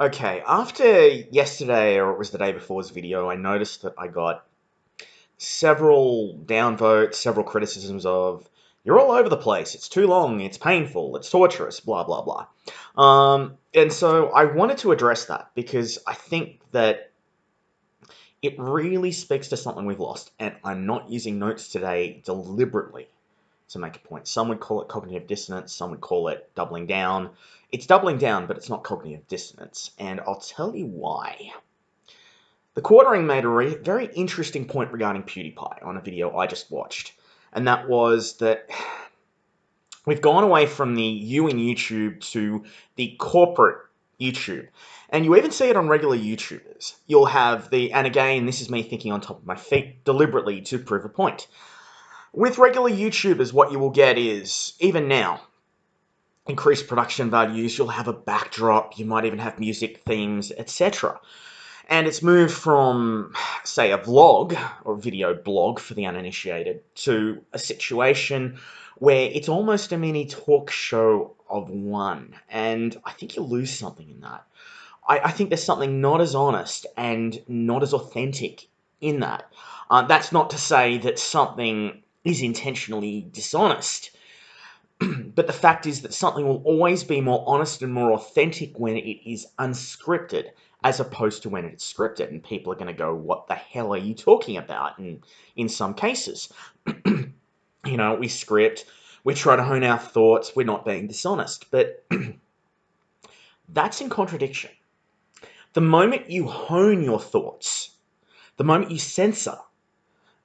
Okay, after yesterday, or it was the day before's video, I noticed that I got several downvotes, several criticisms of, you're all over the place, it's too long, it's painful, it's torturous, blah, blah, blah. And so I wanted to address that because I think that it really speaks to something we've lost, and I'm not using notes today deliberately to make a point. Some would call it cognitive dissonance, some would call it doubling down. It's doubling down, but it's not cognitive dissonance, and I'll tell you why. The Quartering made a very interesting point regarding PewDiePie on a video I just watched, and that was that we've gone away from the you in YouTube to the corporate YouTube. And you even see it on regular YouTubers. You'll have and again, this is me thinking on top of my feet deliberately to prove a point. With regular YouTubers, what you will get is, even now, increased production values, you'll have a backdrop, you might even have music themes, etc. And it's moved from, say, a vlog, or video blog for the uninitiated, to a situation where it's almost a mini talk show of one. And I think you lose something in that. I think there's something not as honest and not as authentic in that. That's not to say that something is intentionally dishonest. But the fact is that something will always be more honest and more authentic when it is unscripted, as opposed to when it's scripted, and people are going to go, what the hell are you talking about? And in some cases, we script, we try to hone our thoughts, we're not being dishonest, but that's in contradiction. The moment you hone your thoughts, the moment you censor,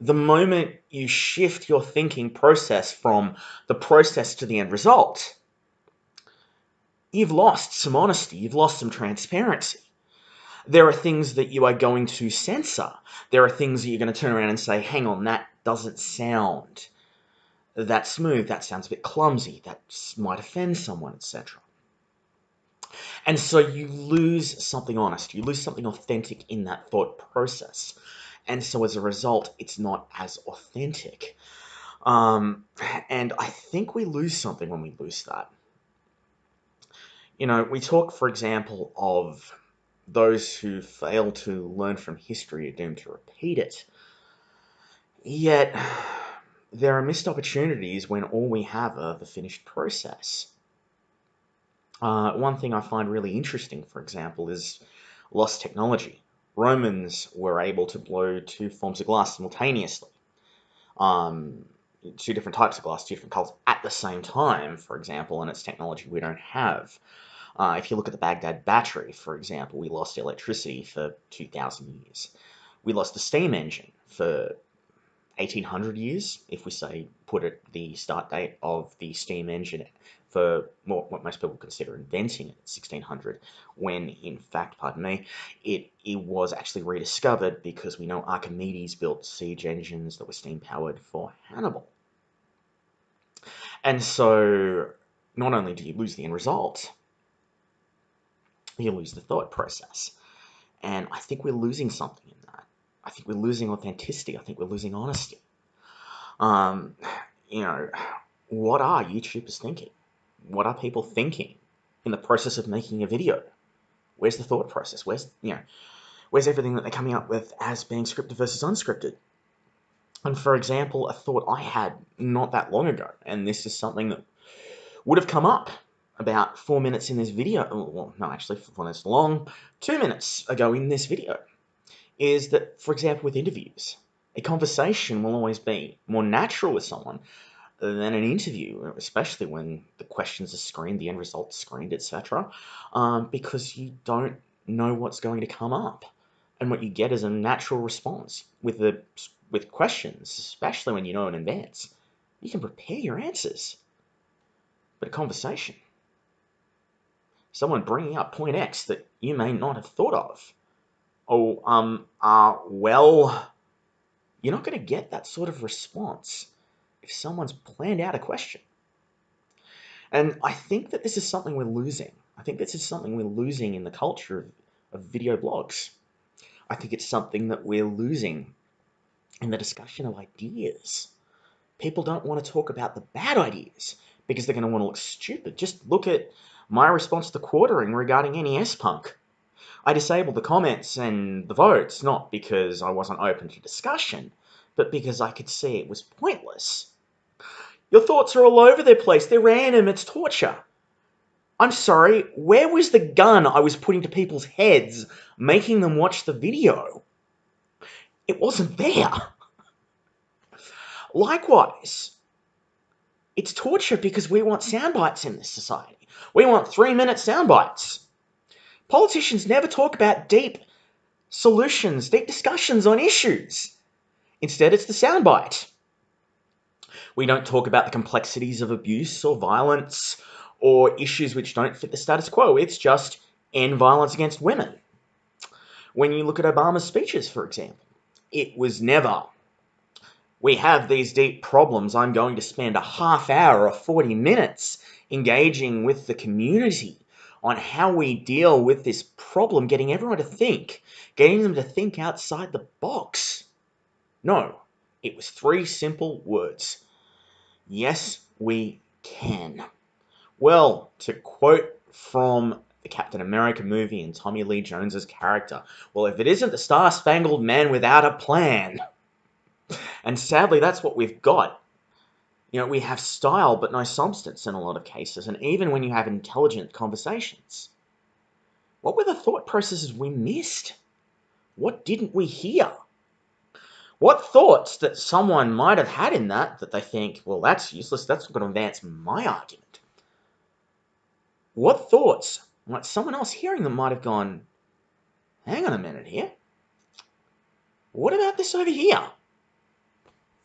the moment you shift your thinking process from the process to the end result, you've lost some honesty, you've lost some transparency. There are things that you are going to censor. There are things that you're going to turn around and say, hang on, that doesn't sound that smooth, that sounds a bit clumsy, that might offend someone, etc. And so you lose something honest, you lose something authentic in that thought process. And so as a result, it's not as authentic. And I think we lose something when we lose that. We talk, for example, of those who fail to learn from history are doomed to repeat it. Yet, there are missed opportunities when all we have are the finished process. One thing I find really interesting, for example, is lost technology. Romans were able to blow two forms of glass simultaneously. Two different types of glass, two different colors at the same time, for example, and it's technology we don't have. If you look at the Baghdad battery, for example, we lost electricity for 2,000 years. We lost the steam engine for 1,800 years, if we say put it the start date of the steam engine for what most people consider inventing it, 1600, when in fact, pardon me, it was actually rediscovered because we know Archimedes built siege engines that were steam powered for Hannibal. And so not only do you lose the end result, you lose the thought process. And I think we're losing something in that. I think we're losing authenticity. I think we're losing honesty. What are YouTubers thinking? What are people thinking in the process of making a video? Where's the thought process? Where's everything that they're coming up with as being scripted versus unscripted? And for example, a thought I had not that long ago, and this is something that would have come up about 4 minutes in this video, well, no, actually 4 minutes long, 2 minutes ago in this video, is that, for example, with interviews, a conversation will always be more natural with someone than an interview, especially when the questions are screened, the end result's screened, etc., because you don't know what's going to come up. And what you get is a natural response. With questions, especially when you know in advance, you can prepare your answers. But a conversation, someone bringing up point X that you may not have thought of, well, you're not going to get that sort of response if someone's planned out a question. And I think that this is something we're losing. I think this is something we're losing in the culture of video blogs. I think it's something that we're losing in the discussion of ideas. People don't want to talk about the bad ideas because they're going to want to look stupid. Just look at my response to Quartering regarding NES Punk. I disabled the comments and the votes, not because I wasn't open to discussion, but because I could see it was pointless. Your thoughts are all over the place. They're random. It's torture. I'm sorry, where was the gun I was putting to people's heads, making them watch the video? It wasn't there. Likewise, it's torture because we want sound bites in this society. We want 3-minute sound bites. Politicians never talk about deep solutions, deep discussions on issues. Instead, it's the soundbite. We don't talk about the complexities of abuse or violence or issues which don't fit the status quo. It's just end violence against women. When you look at Obama's speeches, for example, it was never, we have these deep problems. I'm going to spend a half hour or 40 minutes engaging with the community on how we deal with this problem, getting everyone to think, getting them to think outside the box. No, it was 3 simple words. Yes, we can. Well, to quote from the Captain America movie and Tommy Lee Jones's character, well, if it isn't the Star-Spangled Man without a plan. And sadly, that's what we've got. We have style but no substance in a lot of cases, and even when you have intelligent conversations. What were the thought processes we missed? What didn't we hear? What thoughts that someone might have had in that they think, well, that's useless, that's not going to advance my argument. What thoughts might someone else hearing them might have gone, hang on a minute here, what about this over here?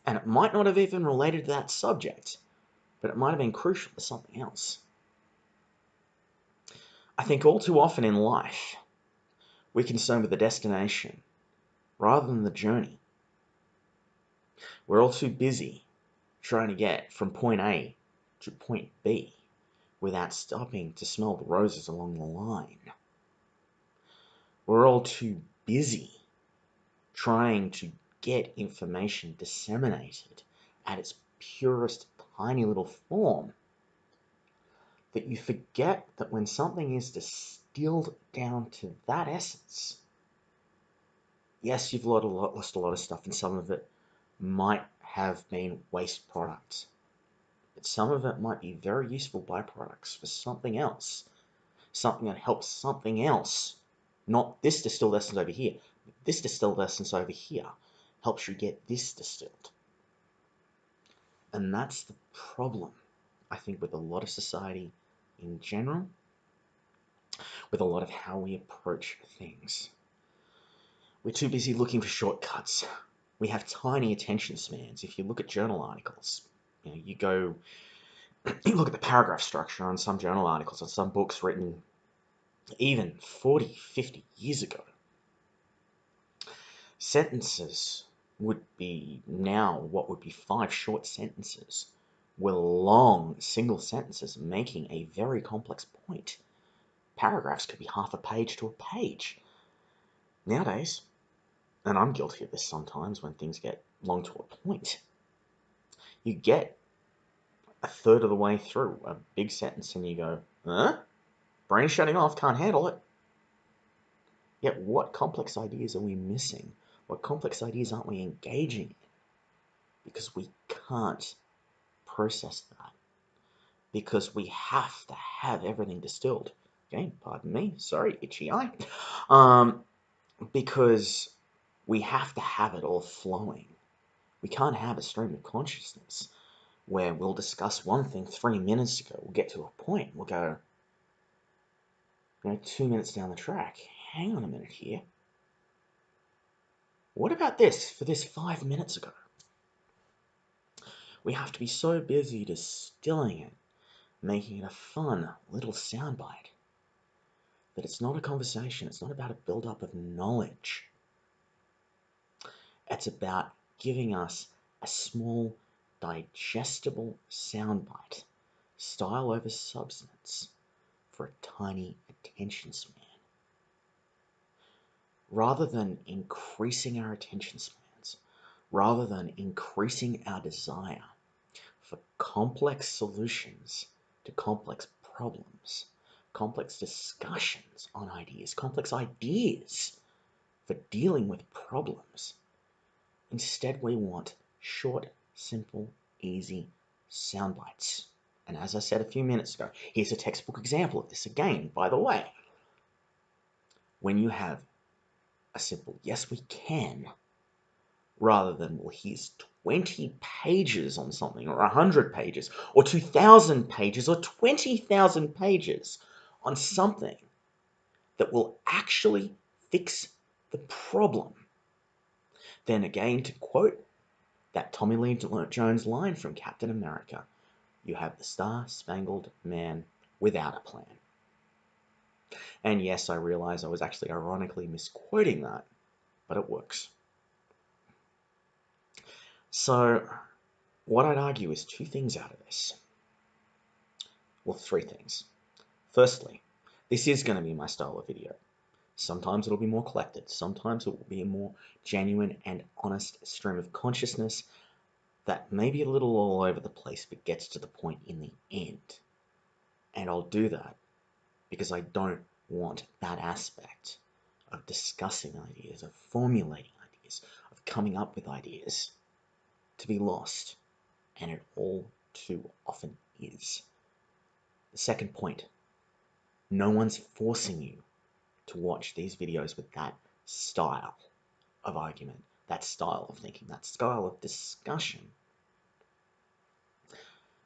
And it might not have even related to that subject, but it might have been crucial to something else. I think all too often in life, we're concerned with the destination rather than the journey. We're all too busy trying to get from point A to point B without stopping to smell the roses along the line. We're all too busy trying to get information disseminated at its purest, tiny little form that you forget that when something is distilled down to that essence, yes, you've lost a lot of stuff, and some of it might have been waste products. But some of it might be very useful byproducts for something else. Something that helps something else. Not this distilled essence over here. This distilled essence over here helps you get this distilled. And that's the problem, I think, with a lot of society in general, with a lot of how we approach things. We're too busy looking for shortcuts. We have tiny attention spans. If you look at journal articles, you look at the paragraph structure on some journal articles, on some books written even 40, 50 years ago. Sentences would be now what would be 5 short sentences were long single sentences making a very complex point. Paragraphs could be half a page to a page. Nowadays, and I'm guilty of this sometimes when things get long to a point, you get a third of the way through a big sentence and you go, huh? Brain shutting off, can't handle it. Yet what complex ideas are we missing? What complex ideas aren't we engaging in? Because we can't process that. Because we have to have everything distilled. Okay, pardon me, sorry, itchy eye. Because we have to have it all flowing. We can't have a stream of consciousness where we'll discuss one thing 3 minutes ago, we'll get to a point, we'll go, 2 minutes down the track, hang on a minute here. What about this for this 5 minutes ago? We have to be so busy distilling it, making it a fun little soundbite, that it's not a conversation, it's not about a build-up of knowledge. It's about giving us a small, digestible soundbite, style over substance, for a tiny attention span. Rather than increasing our attention spans, rather than increasing our desire for complex solutions to complex problems, complex discussions on ideas, complex ideas for dealing with problems. Instead, we want short, simple, easy sound bites. And as I said a few minutes ago, here's a textbook example of this again, by the way. When you have a simple yes we can, rather than, well, here's 20 pages on something, or 100 pages, or 2,000 pages, or 20,000 pages on something that will actually fix the problem. Then again, to quote that Tommy Lee Jones line from Captain America, you have the Star-Spangled Man without a plan. And yes, I realize I was actually ironically misquoting that, but it works. So, what I'd argue is two things out of this. Well, three things. Firstly, this is going to be my style of video. Sometimes it'll be more collected. Sometimes it will be a more genuine and honest stream of consciousness that may be a little all over the place, but gets to the point in the end. And I'll do that because I don't want that aspect of discussing ideas, of formulating ideas, of coming up with ideas to be lost. And it all too often is. The second point, no one's forcing you to watch these videos with that style of argument, that style of thinking, that style of discussion.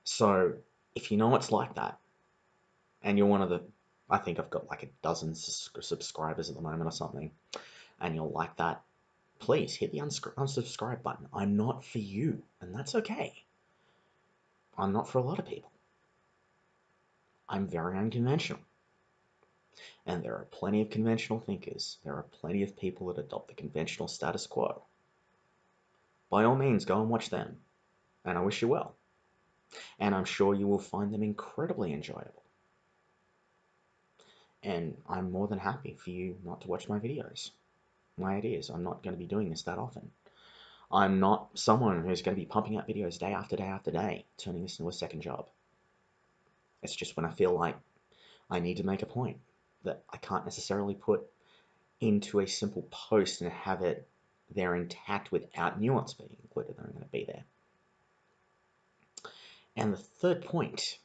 So if you know it's like that, and you're one of the, I think I've got like a dozen subscribers at the moment or something, and you're like that, please hit the unsubscribe button. I'm not for you, and that's okay. I'm not for a lot of people. I'm very unconventional. And there are plenty of conventional thinkers. There are plenty of people that adopt the conventional status quo. By all means, go and watch them. And I wish you well. And I'm sure you will find them incredibly enjoyable. And I'm more than happy for you not to watch my videos, my ideas. I'm not going to be doing this that often. I'm not someone who's going to be pumping out videos day after day after day, turning this into a second job. It's just when I feel like I need to make a point that I can't necessarily put into a simple post and have it there intact without nuance being included, that I'm going to be there. And the third point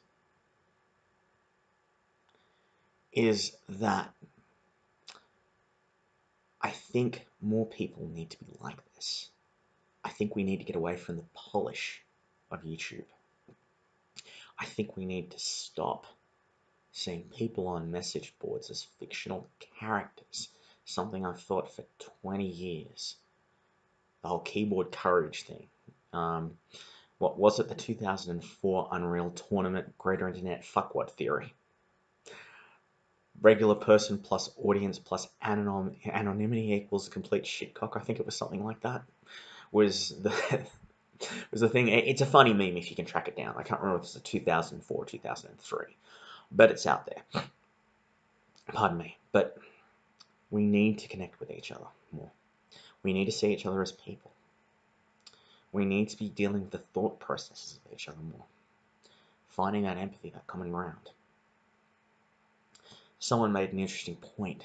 is that I think more people need to be like this. I think we need to get away from the polish of YouTube. I think we need to stop seeing people on message boards as fictional characters, something I've thought for 20 years. The whole keyboard courage thing. What was it, the 2004 Unreal Tournament Greater Internet Fuck What theory? Regular person plus audience plus anonymity equals complete shitcock. I think it was something like that. Was the thing. It's a funny meme if you can track it down. I can't remember if it's a 2004 or 2003, but it's out there. Pardon me. But we need to connect with each other more. We need to see each other as people. We need to be dealing with the thought processes of each other more. Finding that empathy, that common ground. Someone made an interesting point.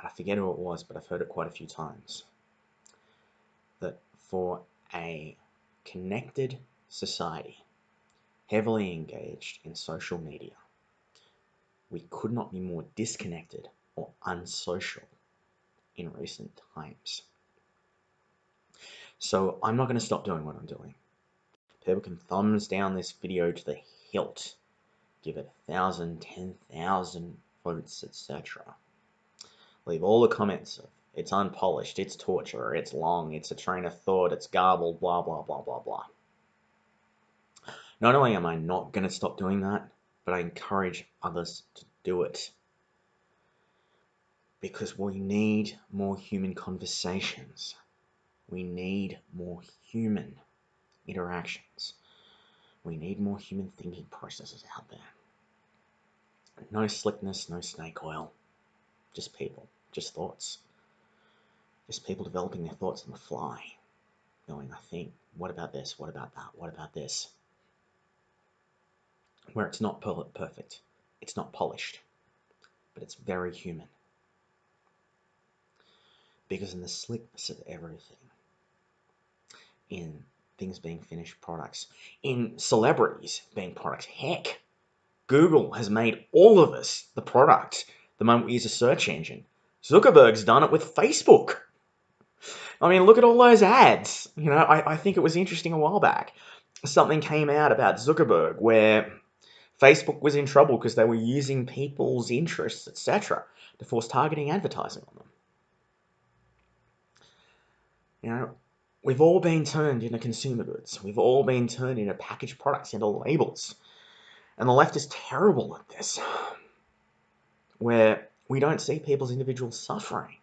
I forget who it was, but I've heard it quite a few times. That for a connected society, heavily engaged in social media, we could not be more disconnected or unsocial in recent times. So I'm not going to stop doing what I'm doing. People can thumbs down this video to the hilt, give it 1,000, 10,000 votes, etc. Leave all the comments of it's unpolished, it's torture, it's long, it's a train of thought, it's garbled, blah, blah, blah, blah, blah. Not only am I not going to stop doing that, but I encourage others to do it. Because we need more human conversations. We need more human interactions. We need more human thinking processes out there. No slickness, no snake oil. Just people, just thoughts. Just people developing their thoughts on the fly. Going, I think, what about this? What about that? What about this? Where it's not perfect. It's not polished, but it's very human. Because in the slickness of everything, in things being finished products, in celebrities being products, heck, Google has made all of us the product the moment we use a search engine. Zuckerberg's done it with Facebook. I mean, look at all those ads. I think it was interesting a while back. Something came out about Zuckerberg where Facebook was in trouble because they were using people's interests, etc., to force targeting advertising on them. We've all been turned into consumer goods. We've all been turned into packaged products, into labels. And the left is terrible at this, where we don't see people's individual suffering.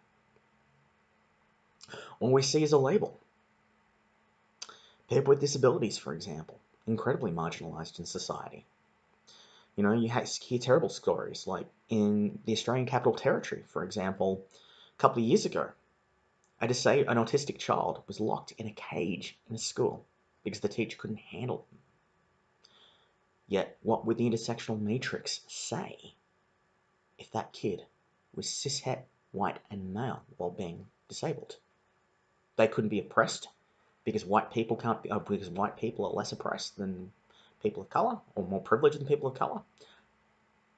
All we see is a label. People with disabilities, for example, incredibly marginalised in society. You hear terrible stories, like in the Australian Capital Territory, for example, a couple of years ago, an autistic child was locked in a cage in a school because the teacher couldn't handle them. Yet, what would the intersectional matrix say if that kid was cishet, white, and male while being disabled? They couldn't be oppressed because white people are less oppressed than people of color, or more privileged than people of color.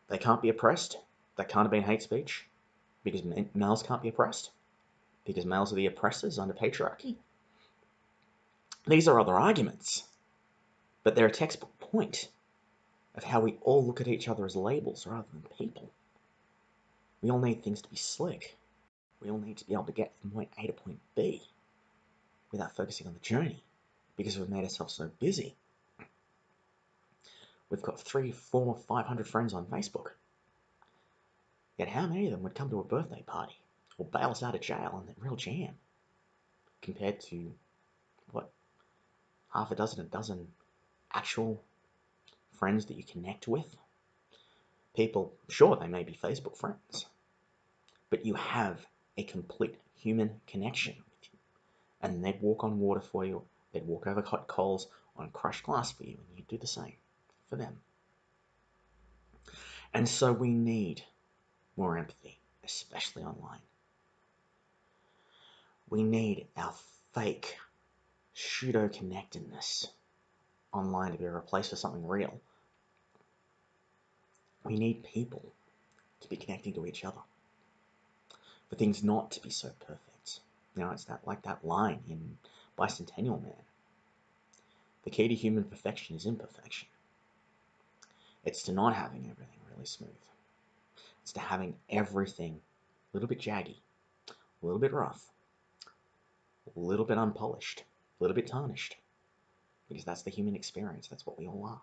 They can't be oppressed. That can't have been hate speech because males can't be oppressed because males are the oppressors under patriarchy. These are other arguments, but they're a textbook point of how we all look at each other as labels rather than people. We all need things to be slick. We all need to be able to get from point A to point B without focusing on the journey because we've made ourselves so busy. We've got 300, 400, 500 friends on Facebook. Yet how many of them would come to a birthday party or bail us out of jail in a real jam compared to, half a dozen actual friends that you connect with? People, sure, they may be Facebook friends, but you have a complete human connection with you. And they'd walk on water for you, they'd walk over hot coals on crushed glass for you, and you'd do the same for them. And so we need more empathy, especially online. We need our fake pseudo-connectedness online to be replaced with something real. We need people to be connecting to each other, for things not to be so perfect. It's that line in Bicentennial Man. The key to human perfection is imperfection. It's to not having everything really smooth. It's to having everything a little bit jaggy, a little bit rough, a little bit unpolished, a little bit tarnished. Because that's the human experience. That's what we all are.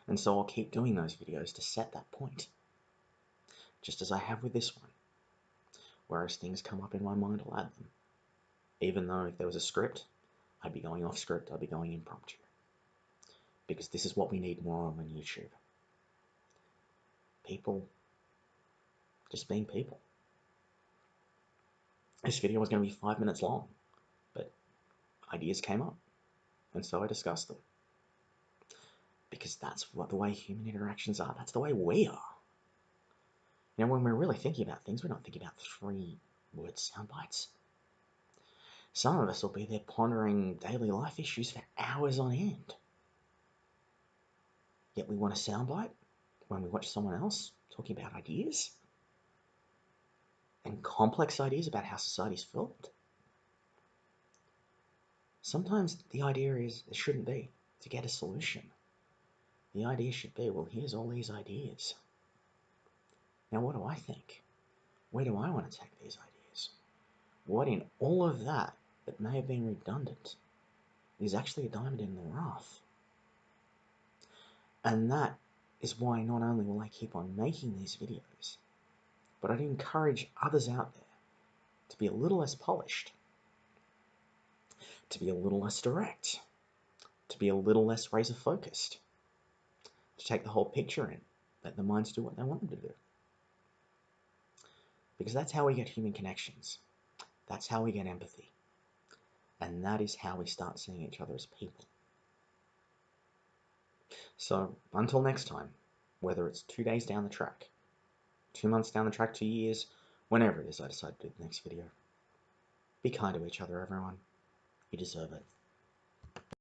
And so I'll keep doing those videos to set that point. Just as I have with this one. Whereas things come up in my mind, I'll add them. Even though if there was a script, I'd be going off script, I'd be going impromptu. Because this is what we need more of on YouTube. People just being people. This video was going to be 5 minutes long, but ideas came up, and so I discussed them. Because that's the way human interactions are. That's the way we are. When we're really thinking about things, we're not thinking about 3-word sound bites. Some of us will be there pondering daily life issues for hours on end. Yet we want a soundbite when we watch someone else talking about ideas and complex ideas about how society's felt. Sometimes the idea is, it shouldn't be to get a solution. The idea should be, well, here's all these ideas. Now, what do I think? Where do I want to take these ideas? What in all of that may have been redundant is actually a diamond in the rough? And that is why not only will I keep on making these videos, but I'd encourage others out there to be a little less polished, to be a little less direct, to be a little less razor-focused, to take the whole picture in, let the minds do what they want them to do. Because that's how we get human connections. That's how we get empathy. And that is how we start seeing each other as people. So, until next time, whether it's 2 days down the track, 2 months down the track, 2 years, whenever it is I decide to do the next video. Be kind to each other, everyone. You deserve it.